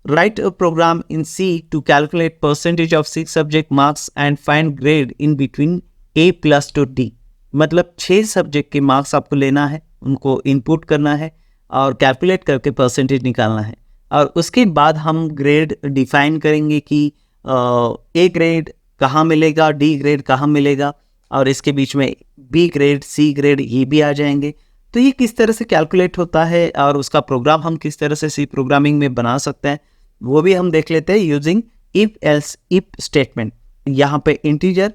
Write a program in C to calculate percentage of 6 subject marks and find grade in between A plus to D. मतलब 6 subject के marks आपको लेना है, उनको input करना है और कैलकुलेट करके परसेंटेज निकालना है। और उसके बाद हम ग्रेड डिफाइन करेंगे कि ए ग्रेड कहाँ मिलेगा, डी ग्रेड कहाँ मिलेगा, और इसके बीच में बी ग्रेड, सी ग्रेड ये भी आ जाएंगे। तो ये किस तरह से कैलकुलेट होता है और उसका प्रोग्राम हम किस तरह से सी प्रोग्रामिंग में बना सकते हैं वो भी हम देख लेते हैं using if else if statement. यहाँ पे इंटीजर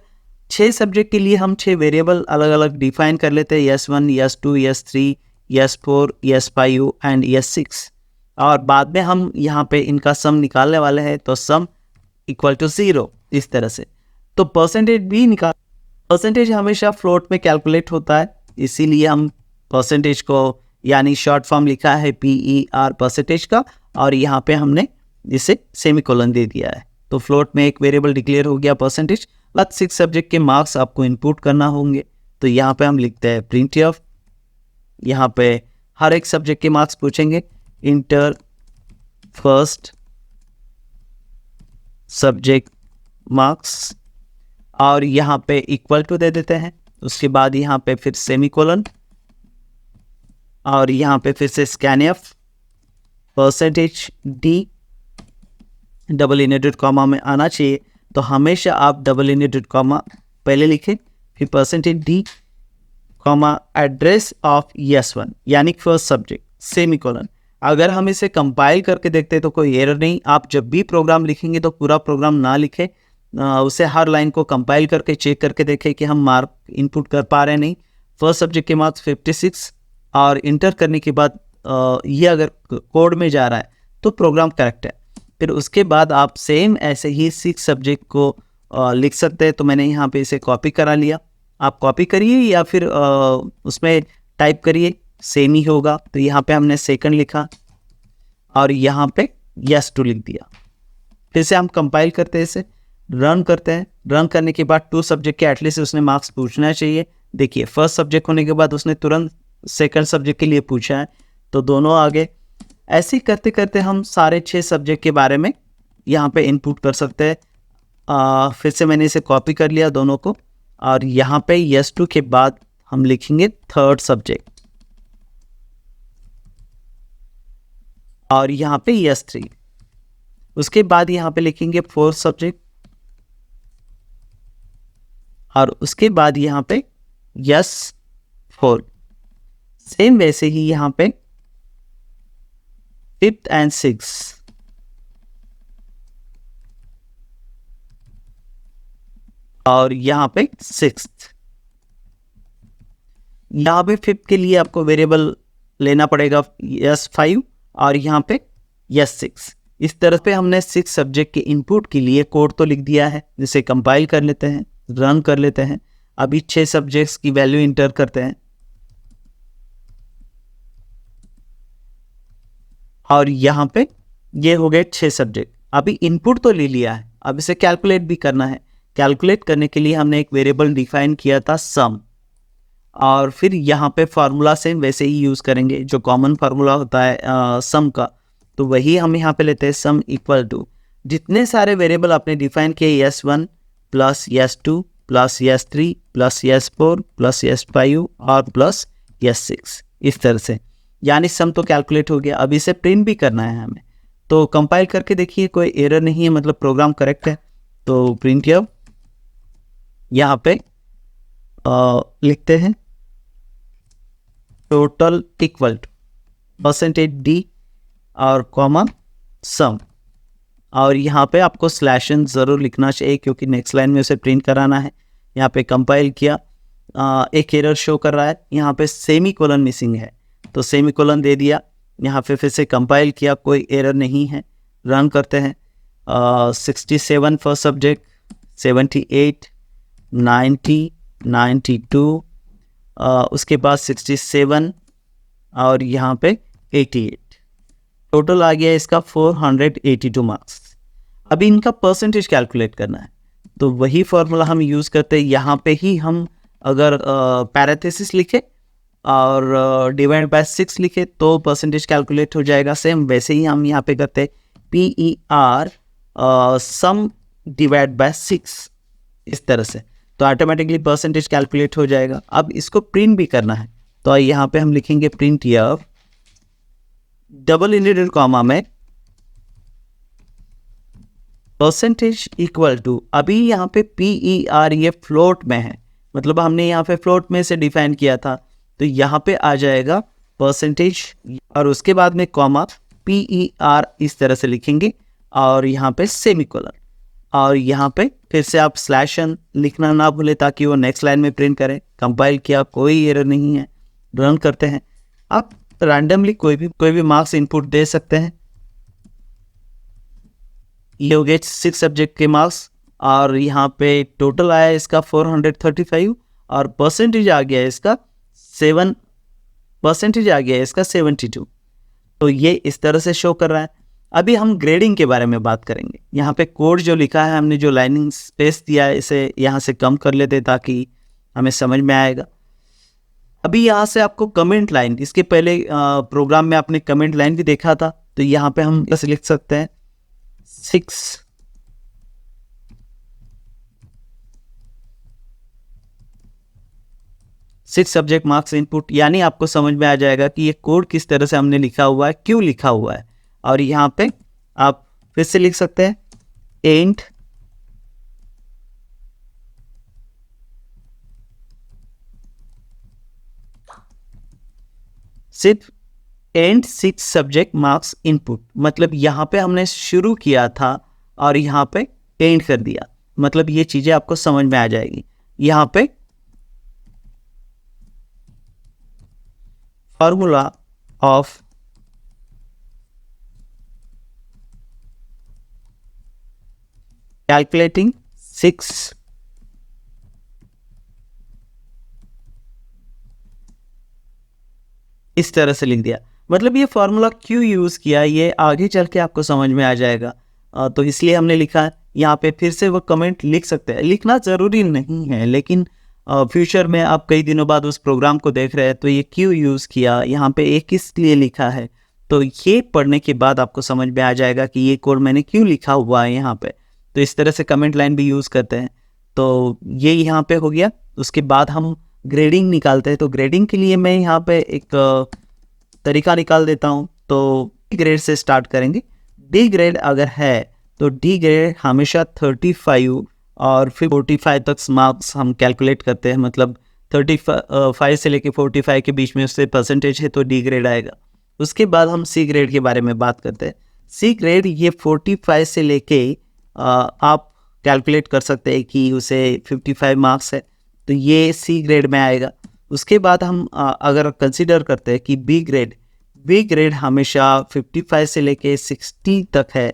6 सब्जेक्ट के लिए हम 6 वेरिएबल अलग अलग डिफाइन कर लेते हैं, S1, S2, S3, S4, S5 and S6। और बाद में हम यहाँ पे इनका सम निकालने वाले हैं, तो सम इक्वल टू 0 इस तरह से। तो परसेंटेज भी निकाल, परसेंटेज हमेशा फ्लोट में कैलकुलेट होता है, इसीलिए हम परसेंटेज को यानी शॉर्ट फॉर्म लिखा है PER परसेंटेज का, और यहाँ पे हमने इसे सेमीकोलन दे दिया है। तो फ्लोट में एक वेरिएबल डिक्लेयर हो गया परसेंटेज, बाद 6 सब्जेक्ट के मार्क्स आपको इनपुट करना होंगे। तो यहाँ पे हम लिखते हैं printf, यहाँ पे हर एक सब्जेक्ट के मार्क्स पूछेंगे, इंटर फर्स्ट सब्जेक्ट मार्क्स, और यहाँ पे इक्वल टू दे देते हैं। उसके बाद यहाँ पे फिर सेमीकोलन, और यहाँ पे फिर से scanf percentage D, double inverted comma में आना चाहिए, तो हमेशा आप डबल इनवर्टेड कॉमा पहले लिखें, फिर percentage D comma address of S1 यानी फर्स्ट सब्जेक्ट सेमीकोलन। अगर हम इसे कंपाइल करके देखते हैं तो कोई एरर नहीं। आप जब भी प्रोग्राम लिखेंगे तो पूरा प्रोग्राम ना लिखें, उसे हर लाइन को कंपाइल करके चेक करके देखें कि हम मार्क इनपुट कर पा रहे हैं नहीं। फर्स्ट सब्जेक्ट के मार्क्स 56, और इंटर करने के बाद ये अगर कोड में जा रहा है तो प्रोग्राम करेक्ट है। फिर उसके बाद आप सेम ऐसे ही 6 सब्जेक्ट को लिख सकते हैं। तो मैंने यहाँ पे इसे कॉपी करा लिया, आप कॉपी करिए या फिर उसमें टाइप करिए, सेम ही होगा। तो यहाँ पे हमने सेकंड लिखा और यहाँ पे S2 लिख दिया। फिर से हम कंपाइल करते हैं, इसे रन करते हैं। रन करने के बाद 2 सब्जेक्ट के एटलीस्ट उसने मार्क्स पूछना चाहिए। देखिए फर्स्ट सब्जेक्ट होने के बाद उसने तुरंत सेकंड सब्जेक्ट के लिए पूछा है, तो दोनों आगे। ऐसे ही करते करते हम सारे 6 सब्जेक्ट के बारे में यहाँ पे इनपुट कर सकते हैं। फिर से मैंने इसे कॉपी कर लिया दोनों को, और यहाँ पे S2 के बाद हम लिखेंगे थर्ड सब्जेक्ट, और यहाँ पे S3। उसके बाद यहाँ पे लिखेंगे फोर्थ सब्जेक्ट, और उसके बाद यहाँ पे S4। सेम वैसे ही यहाँ पे फिफ्थ एंड सिक्स, और यहाँ पे सिक्स्थ। यहाँ पे फिफ्थ के लिए आपको वेरिएबल लेना पड़ेगा S5, और यहाँ पे S6। इस तरह पे हमने 6 सब्जेक्ट के इनपुट के लिए कोड तो लिख दिया है, जिसे कंपाइल कर लेते हैं, रन कर लेते हैं। अभी 6 सब्जेक्ट्स की वैल्यू इंटर करते हैं, और यहाँ पे ये हो गए 6 सब्जेक्ट। अभी इनपुट तो ले लिया है, अब इसे कैलकुलेट भी करना है। कैलकुलेट करने के लिए हमने एक वेरिएबल डिफाइन किया था सम, और फिर यहाँ पे फार्मूला सेम वैसे ही यूज़ करेंगे जो कॉमन फार्मूला होता है सम का। तो वही हम यहाँ पे लेते हैं, सम इक्वल टू जितने सारे वेरिएबल आपने डिफाइन किए, S1 plus S2 plus S3 plus S4 plus S5 और प्लस S6, इस तरह से। यानी सम तो कैलकुलेट हो गया। अब इसे प्रिंट भी करना है हमें, तो कंपाइल करके देखिए कोई एरर नहीं है, मतलब प्रोग्राम करेक्ट है। तो प्रिंट यहाँ पे लिखते हैं total equal to percentage D और कॉमा सम, और यहाँ पे आपको स्लैशन ज़रूर लिखना चाहिए क्योंकि नेक्स्ट लाइन में उसे प्रिंट कराना है। यहाँ पे कंपाइल किया, एक एरर शो कर रहा है, यहाँ पे सेमीकोलन मिसिंग है, तो सेमीकोलन दे दिया। यहाँ पे फिर से कंपाइल किया, कोई एरर नहीं है। रन करते हैं। 67 फर्स्ट सब्जेक्ट, 78, 90, 92, उसके बाद 67, और यहाँ पे 88। टोटल आ गया इसका 482 मार्क्स। अभी इनका परसेंटेज कैलकुलेट करना है, तो वही फॉर्मूला हम यूज़ करते हैं। यहाँ पे ही हम अगर पैरेंथेसिस लिखे और डिवाइड बाय 6 लिखे तो परसेंटेज कैलकुलेट हो जाएगा। सेम वैसे ही हम यहाँ पे करते हैं PER सम डिवाइड बाय 6, इस तरह से, तो ऑटोमेटिकली परसेंटेज कैलकुलेट हो जाएगा। अब इसको प्रिंट भी करना है, तो यहाँ पे हम लिखेंगे print F double ended comma में परसेंटेज इक्वल टू, अभी यहाँ पे PER ये फ्लोट में है, मतलब हमने यहाँ पे फ्लोट में से डिफाइन किया था, तो यहाँ पे आ जाएगा परसेंटेज और उसके बाद में कॉमा PER इस तरह से लिखेंगे और यहाँ पे सेमीकोलन, और यहाँ पे फिर से आप /n लिखना ना भूले ताकि वो नेक्स्ट लाइन में प्रिंट करें। कंपाइल किया, कोई एरर नहीं है, रन करते हैं। आप रैंडमली कोई भी मार्क्स इनपुट दे सकते हैं। ये हो गए 6 सब्जेक्ट के मार्क्स, और यहाँ पे टोटल आया इसका 435 और परसेंटेज आ गया इसका 72। तो ये इस तरह से शो कर रहा है। अभी हम ग्रेडिंग के बारे में बात करेंगे। यहाँ पे कोड जो लिखा है, हमने जो लाइनिंग स्पेस दिया है, इसे यहाँ से कम कर लेते ताकि हमें समझ में आएगा। अभी यहाँ से आपको कमेंट लाइन, इसके पहले प्रोग्राम में आपने कमेंट लाइन भी देखा था, तो यहाँ पे हम बस लिख सकते हैं 6 सब्जेक्ट मार्क्स इनपुट, यानी आपको समझ में आ जाएगा कि ये कोड किस तरह से हमने लिखा हुआ है, क्यों लिखा हुआ है। और यहाँ पे आप फिर से लिख सकते हैं एंड सिर्फ एंड 6 सब्जेक्ट मार्क्स इनपुट, मतलब यहाँ पे हमने शुरू किया था और यहाँ पे एंड कर दिया, मतलब ये चीजें आपको समझ में आ जाएगी। यहाँ पे फॉर्मूला ऑफ कैलकुलेटिंग 6 इस तरह से लिख दिया, मतलब ये फॉर्मूला क्यों यूज किया ये आगे चल के आपको समझ में आ जाएगा, तो इसलिए हमने लिखा है। यहाँ पे फिर से वो कमेंट लिख सकते हैं, लिखना जरूरी नहीं है, लेकिन फ्यूचर में आप कई दिनों बाद उस प्रोग्राम को देख रहे हैं तो ये क्यों यूज किया, यहाँ पे एक किस लिए लिखा है, तो ये पढ़ने के बाद आपको समझ में आ जाएगा कि ये कोड मैंने क्यों लिखा हुआ है यहाँ पे। तो इस तरह से कमेंट लाइन भी यूज करते हैं। तो ये यहाँ पे हो गया। उसके बाद हम ग्रेडिंग निकालते हैं। तो ग्रेडिंग के लिए मैं यहाँ पे एक तरीका निकाल देता हूँ। तो डी ग्रेड से स्टार्ट करेंगे। डी ग्रेड अगर है तो डी ग्रेड हमेशा 35 और फिर 45 तक मार्क्स हम कैलकुलेट करते हैं, मतलब 35 से लेके 45 के बीच में उससे परसेंटेज है तो डी ग्रेड आएगा। उसके बाद हम सी ग्रेड के बारे में बात करते हैं। सी ग्रेड ये 45 से लेके आप कैलकुलेट कर सकते हैं कि उसे 55 मार्क्स है, तो ये सी ग्रेड में आएगा। उसके बाद हम अगर कंसिडर करते हैं कि बी ग्रेड हमेशा 55 से लेके 60 तक है,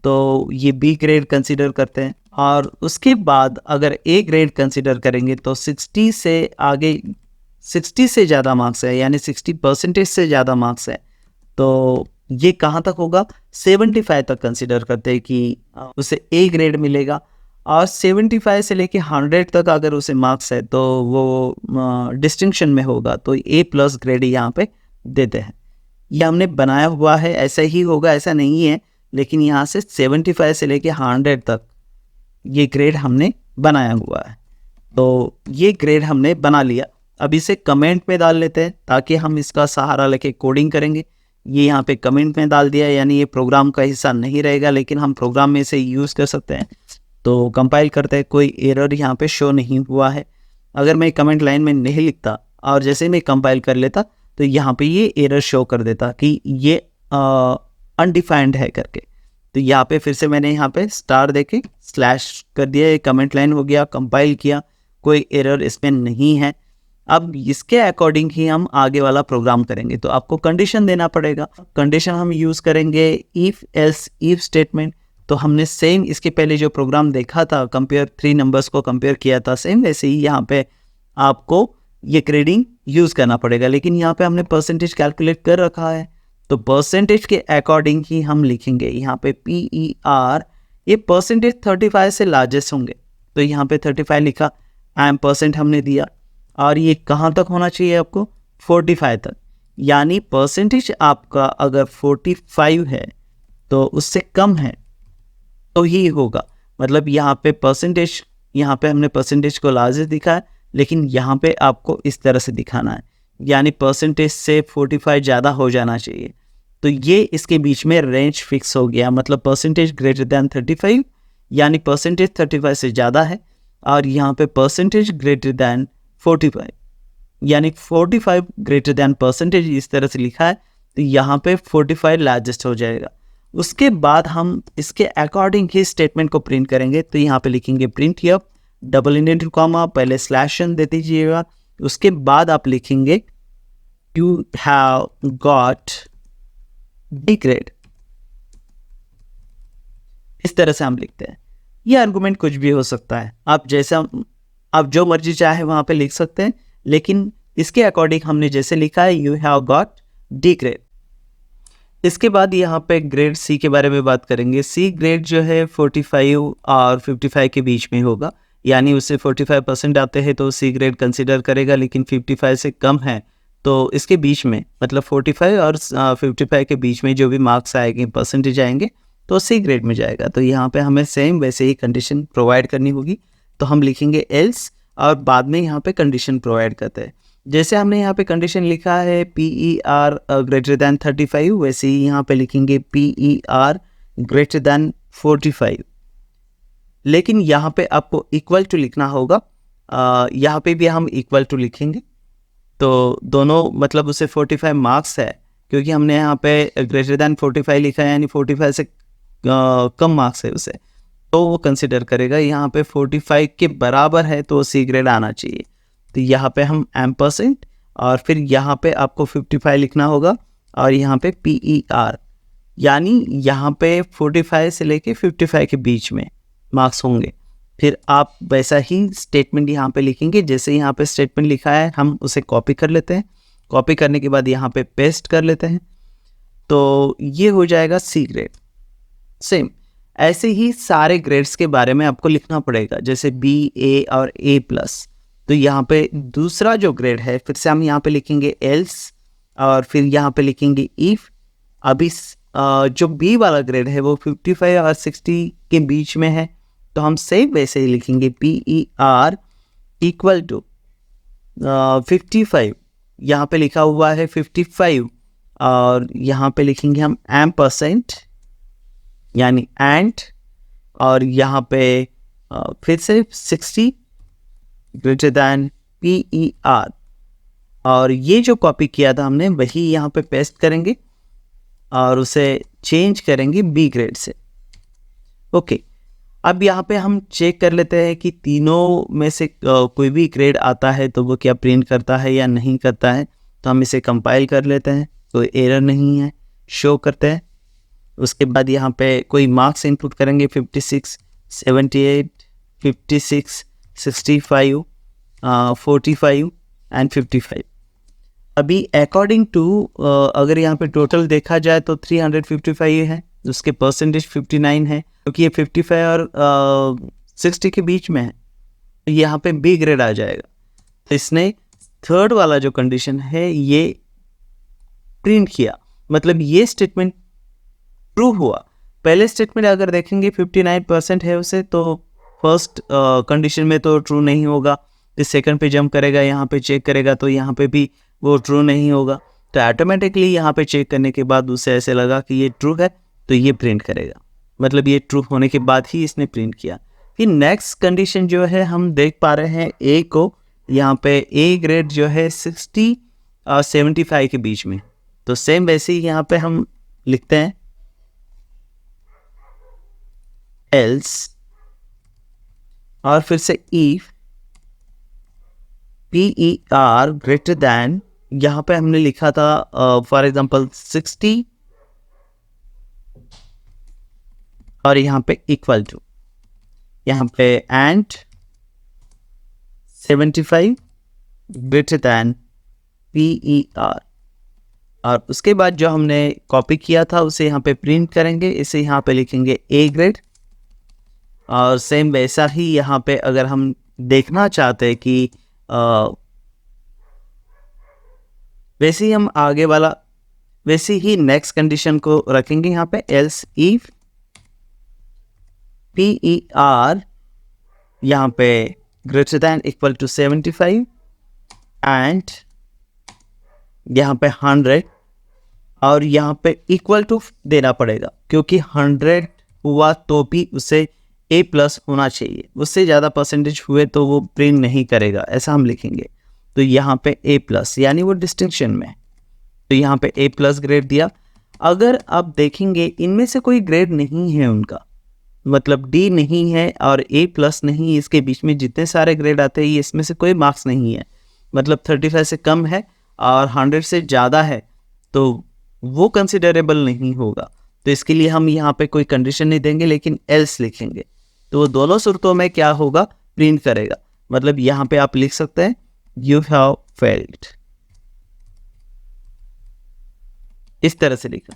तो ये बी ग्रेड कंसिडर करते हैं। और उसके बाद अगर ए ग्रेड कंसिडर करेंगे तो 60 से आगे 60 से ज़्यादा मार्क्स है, यानी 60% से ज़्यादा मार्क्स है, तो ये कहाँ तक होगा, 75 तक कंसिडर करते हैं कि उसे ए ग्रेड मिलेगा। और 75 से लेके 100 तक अगर उसे मार्क्स है तो वो डिस्टिंक्शन में होगा, तो ए प्लस ग्रेड यहाँ पे देते हैं। ये हमने बनाया हुआ है, ऐसा ही होगा ऐसा नहीं है, लेकिन यहाँ से 75 से लेके 100 तक ये ग्रेड हमने बनाया हुआ है। तो ये ग्रेड हमने बना लिया। अब इसे कमेंट में डाल लेते हैं ताकि हम इसका सहारा लेके कोडिंग करेंगे। ये यहाँ पे कमेंट में डाल दिया, यानी ये प्रोग्राम का हिस्सा नहीं रहेगा, लेकिन हम प्रोग्राम में इसे यूज़ कर सकते हैं। तो कंपाइल करते हैं, कोई एरर यहाँ पे शो नहीं हुआ है। अगर मैं कमेंट लाइन में नहीं लिखता और जैसे मैं कंपाइल कर लेता तो यहाँ पे ये एरर शो कर देता कि ये अनडिफाइंड है करके। तो यहाँ पे फिर से मैंने यहाँ पे स्टार देके स्लैश कर दिया, ये कमेंट लाइन हो गया, कंपाइल किया, कोई एरर इसमें नहीं है। अब इसके अकॉर्डिंग ही हम आगे वाला प्रोग्राम करेंगे। तो आपको कंडीशन देना पड़ेगा। कंडीशन हम यूज़ करेंगे इफ एल्स इफ स्टेटमेंट। तो हमने सेम इसके पहले जो प्रोग्राम देखा था, कंपेयर 3 नंबर्स को कंपेयर किया था, सेम वैसे ही यहाँ पे आपको ये ग्रेडिंग यूज़ करना पड़ेगा। लेकिन यहाँ पे हमने परसेंटेज कैलकुलेट कर रखा है, तो परसेंटेज के अकॉर्डिंग ही हम लिखेंगे। यहाँ पे PER ये परसेंटेज 35 से लार्जेस्ट होंगे, तो यहाँ पे 35 लिखा, % हमने दिया। और ये कहाँ तक होना चाहिए आपको, 45 तक। यानी परसेंटेज आपका अगर 45 है तो उससे कम है तो ही होगा। मतलब यहाँ पे परसेंटेज, यहाँ पे हमने परसेंटेज को लार्जेस्ट दिखा है, लेकिन यहाँ पे आपको इस तरह से दिखाना है, यानी परसेंटेज से 45 ज़्यादा हो जाना चाहिए। तो ये इसके बीच में रेंज फिक्स हो गया, मतलब परसेंटेज ग्रेटर दैन 35 यानी परसेंटेज 35 से ज़्यादा है, और यहाँ पे परसेंटेज ग्रेटर दैन 45 यानी 45 ग्रेटर दैन परसेंटेज इस तरह से लिखा है, तो यहाँ पे 45 लार्जेस्ट हो जाएगा। उसके बाद हम इसके अकॉर्डिंग ही स्टेटमेंट को प्रिंट करेंगे। तो यहाँ पे लिखेंगे print here double indented comma, पहले स्लैश दे दीजिएगा, उसके बाद आप लिखेंगे you have got D grade. इस तरह से हम लिखते हैं। ये आर्गुमेंट कुछ भी हो सकता है, आप जैसा आप जो मर्जी चाहे वहाँ पे लिख सकते हैं, लेकिन इसके अकॉर्डिंग हमने जैसे लिखा है you have got D grade. इसके बाद यहाँ पे ग्रेड सी के बारे में बात करेंगे। सी ग्रेड जो है 45 और 55 के बीच में होगा, यानी उससे 45% आते हैं तो सी ग्रेड कंसिडर करेगा, लेकिन 55 से कम है तो इसके बीच में, मतलब 45 और 55 के बीच में जो भी मार्क्स आएंगे, परसेंटेज आएंगे, तो सी ग्रेड में जाएगा। तो यहाँ पे हमें सेम वैसे ही कंडीशन प्रोवाइड करनी होगी। तो हम लिखेंगे एल्स और बाद में यहाँ पे कंडीशन प्रोवाइड करते हैं। जैसे हमने यहाँ पे कंडीशन लिखा है PER ग्रेटर दैन 35, वैसे ही यहाँ पे लिखेंगे PER ग्रेटर दैन 45, लेकिन यहाँ पे आपको इक्वल टू लिखना होगा। यहाँ पे भी हम इक्वल टू लिखेंगे, तो दोनों मतलब उसे 45 मार्क्स है, क्योंकि हमने यहाँ पे ग्रेटर दैन 45 लिखा है, यानी 45 से कम मार्क्स है उसे, तो वो कंसिडर करेगा। यहाँ पे 45 के बराबर है तो सी ग्रेड आना चाहिए। तो यहाँ पे हम %, और फिर यहाँ पे आपको 55 लिखना होगा, और यहाँ पे PER, यानी यहाँ पे 45 से लेके 55 के बीच में मार्क्स होंगे। फिर आप वैसा ही स्टेटमेंट यहाँ पे लिखेंगे, जैसे यहाँ पे स्टेटमेंट लिखा है हम उसे कॉपी कर लेते हैं। कॉपी करने के बाद यहाँ पे पेस्ट कर लेते हैं, तो ये हो जाएगा सी ग्रेड। सेम ऐसे ही सारे ग्रेड्स के बारे में आपको लिखना पड़ेगा, जैसे B, A और A+। तो यहाँ पे दूसरा जो ग्रेड है, फिर से हम यहाँ पे लिखेंगे एल्स, और फिर यहाँ पे लिखेंगे इफ। अभी जो B वाला ग्रेड है वो 55 और 60 के बीच में है, तो हम सेम वैसे ही लिखेंगे PER इक्वल टू 55, यहाँ पे लिखा हुआ है 55, और यहाँ पे लिखेंगे हम %, यानी एंड, और यहाँ पे फिर से 60 ग्रेटर दैन PER, और ये जो कॉपी किया था हमने वही यहाँ पे पेस्ट करेंगे और उसे चेंज करेंगे B ग्रेड से। ओके, अब यहाँ पे हम चेक कर लेते हैं कि तीनों में से कोई भी ग्रेड आता है तो वो क्या प्रिंट करता है या नहीं करता है। तो हम इसे कंपाइल कर लेते हैं, कोई एरर नहीं है, शो करते हैं। उसके बाद यहाँ पे कोई मार्क्स इनपुट करेंगे, 56, 78, 56, 65, 45 एंड 55। अभी अकॉर्डिंग टू अगर यहाँ पे टोटल देखा जाए तो 355 है, उसके परसेंटेज 59 है, क्योंकि ये 55 और 60 के बीच में है, तो यहाँ पे B ग्रेड आ जाएगा। तो इसने थर्ड वाला जो कंडीशन है ये प्रिंट किया, मतलब ये स्टेटमेंट ट्रू हुआ। पहले स्टेटमेंट अगर देखेंगे 59% है उसे, तो फर्स्ट कंडीशन में तो ट्रू नहीं होगा। तो सेकंड पे जंप करेगा, यहाँ पे चेक करेगा, तो यहाँ पे भी वो ट्रू नहीं होगा। तो ऑटोमेटिकली यहाँ पे चेक करने के बाद उसे ऐसे लगा कि ये ट्रू है, तो ये प्रिंट करेगा, मतलब ये ट्रू होने के बाद ही इसने प्रिंट किया। फिर नेक्स्ट कंडीशन जो है हम देख पा रहे हैं A को, यहाँ पे A ग्रेड जो है 60 और 75 के बीच में। तो सेम वैसे ही यहाँ पे हम लिखते हैं else, और फिर से if PER ग्रेटर दैन, यहाँ पे हमने लिखा था फॉर एग्जांपल 60, और यहाँ पे इक्वल टू, यहाँ पे एंड 75 ग्रेटर दैन PER, और उसके बाद जो हमने कॉपी किया था उसे यहाँ पे प्रिंट करेंगे। इसे यहाँ पे लिखेंगे A ग्रेड, और सेम वैसा ही यहाँ पे अगर हम देखना चाहते हैं कि वैसे ही हम आगे वाला वैसे ही नेक्स्ट कंडीशन को रखेंगे यहाँ पे, एल्स इफ PER यहाँ पे greater than equal to 75 and यहाँ पे 100 और यहाँ पे इक्वल टू देना पड़ेगा, क्योंकि 100 हुआ तो भी उसे A+ होना चाहिए, उससे ज़्यादा परसेंटेज हुए तो वो प्रिंट नहीं करेगा, ऐसा हम लिखेंगे। तो यहाँ पे A+ यानी वो डिस्टिंक्शन में, तो यहाँ पे A+ ग्रेड दिया। अगर आप देखेंगे इनमें से कोई ग्रेड नहीं है उनका, मतलब D नहीं है और A+ नहीं, इसके बीच में जितने सारे ग्रेड आते हैं इसमें से कोई मार्क्स नहीं है, मतलब 35 से कम है और 100 से ज़्यादा है तो वो कंसिडरेबल नहीं होगा। तो इसके लिए हम यहाँ पे कोई कंडीशन नहीं देंगे लेकिन एल्स लिखेंगे, तो वो दोनों सूरतों में क्या होगा, प्रिंट करेगा। मतलब यहाँ पे आप लिख सकते हैं यू हैव फेल्ड, इस तरह से लिखा।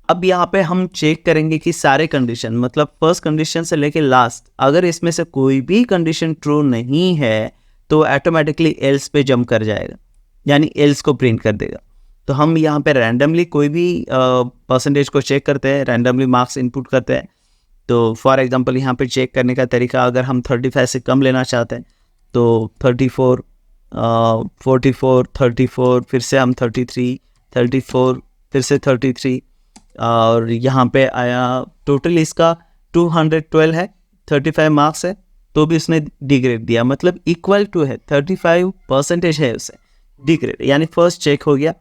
अब यहाँ पे हम चेक करेंगे कि सारे कंडीशन, मतलब फर्स्ट कंडीशन से लेके लास्ट, अगर इसमें से कोई भी कंडीशन ट्रू नहीं है तो ऑटोमेटिकली एल्स पे जंप कर जाएगा, यानी एल्स को प्रिंट कर देगा। तो हम यहाँ पे रैंडमली कोई भी परसेंटेज को चेक करते हैं, रैंडमली मार्क्स इनपुट करते हैं। तो फॉर एग्जांपल यहाँ पे चेक करने का तरीका, अगर हम 35 से कम लेना चाहते हैं तो 34, 44, 34, फिर से हम 33, 34, फिर से 33 और यहाँ पे आया टोटल इसका 212 है, 35 मार्क्स है तो भी उसने डी ग्रेड दिया, मतलब इक्वल टू है 35% है उसे डी ग्रेड, यानी फर्स्ट चेक हो गया।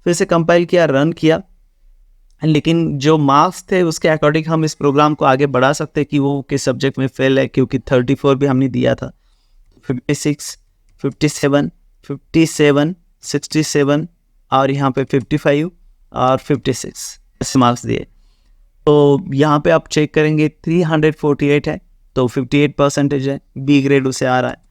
फिर से कंपाइल किया, रन किया, लेकिन जो मार्क्स थे उसके अकॉर्डिंग हम इस प्रोग्राम को आगे बढ़ा सकते हैं कि वो किस सब्जेक्ट में फेल है, क्योंकि 34 भी हमने दिया था, 56, 57, 57, 67 और यहाँ पे 55 और 56 ऐसे मार्क्स दिए। तो यहाँ पे आप चेक करेंगे 348 है तो 58% है, बी ग्रेड उसे आ रहा है।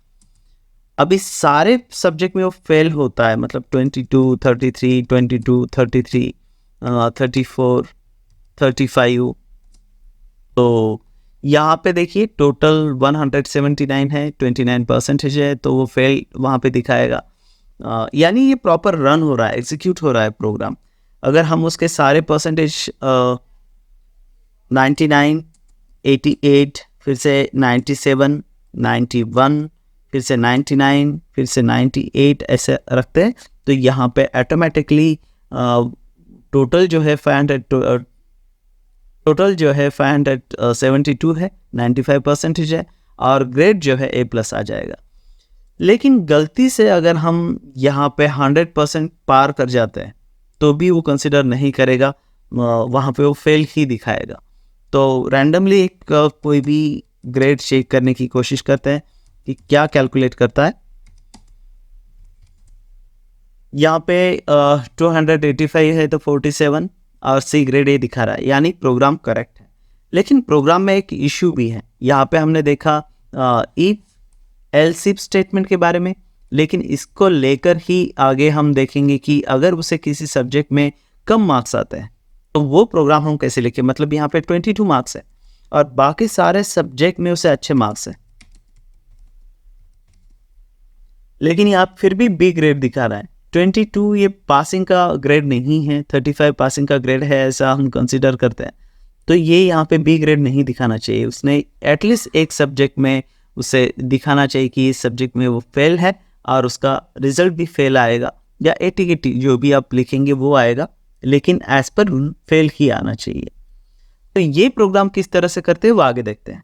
अब इस सारे सब्जेक्ट में वो फेल होता है, मतलब 22, 33, 22, 33, 34, 35। तो यहाँ पे देखिए टोटल 179 है, 29% है, तो वो फेल वहाँ पे दिखाएगा। यानी ये प्रॉपर रन हो रहा है, एग्जीक्यूट हो रहा है प्रोग्राम। अगर हम उसके सारे परसेंटेज 99, 88, फिर से 97, 91, फिर से 99, फिर से 98 ऐसे रखते हैं तो यहाँ पे ऑटोमेटिकली टोटल जो है 572 है, 95% है और ग्रेड जो है A+ आ जाएगा। लेकिन गलती से अगर हम यहाँ पे 100% पार कर जाते हैं तो भी वो कंसिडर नहीं करेगा, वहाँ पे वो फेल ही दिखाएगा। तो रैंडमली एक कोई भी ग्रेड चेक करने की कोशिश करते हैं कि क्या कैलकुलेट करता है। यहाँ पे 285 है तो 47 और सी ग्रेड ए दिखा रहा है, यानी प्रोग्राम करेक्ट है। लेकिन प्रोग्राम में एक इशू भी है, यहाँ पे हमने देखा इफ एल्स इफ स्टेटमेंट के बारे में, लेकिन इसको लेकर ही आगे हम देखेंगे कि अगर उसे किसी सब्जेक्ट में कम मार्क्स आते हैं तो वो प्रोग्राम हम कैसे लिखें। मतलब यहाँ पे 22 मार्क्स है और बाकी सारे सब्जेक्ट में उसे अच्छे मार्क्स है, लेकिन यहाँ फिर भी बी ग्रेड दिखा रहा है। 22 ये पासिंग का ग्रेड नहीं है, 35 पासिंग का ग्रेड है ऐसा हम कंसीडर करते हैं, तो ये यहाँ पे बी ग्रेड नहीं दिखाना चाहिए। उसने एटलीस्ट एक सब्जेक्ट में उसे दिखाना चाहिए कि इस सब्जेक्ट में वो फेल है और उसका रिजल्ट भी फेल आएगा, या 80 जो भी आप लिखेंगे वो आएगा, लेकिन एज पर फेल ही आना चाहिए। तो ये प्रोग्राम किस तरह से करते हैं वो आगे देखते हैं।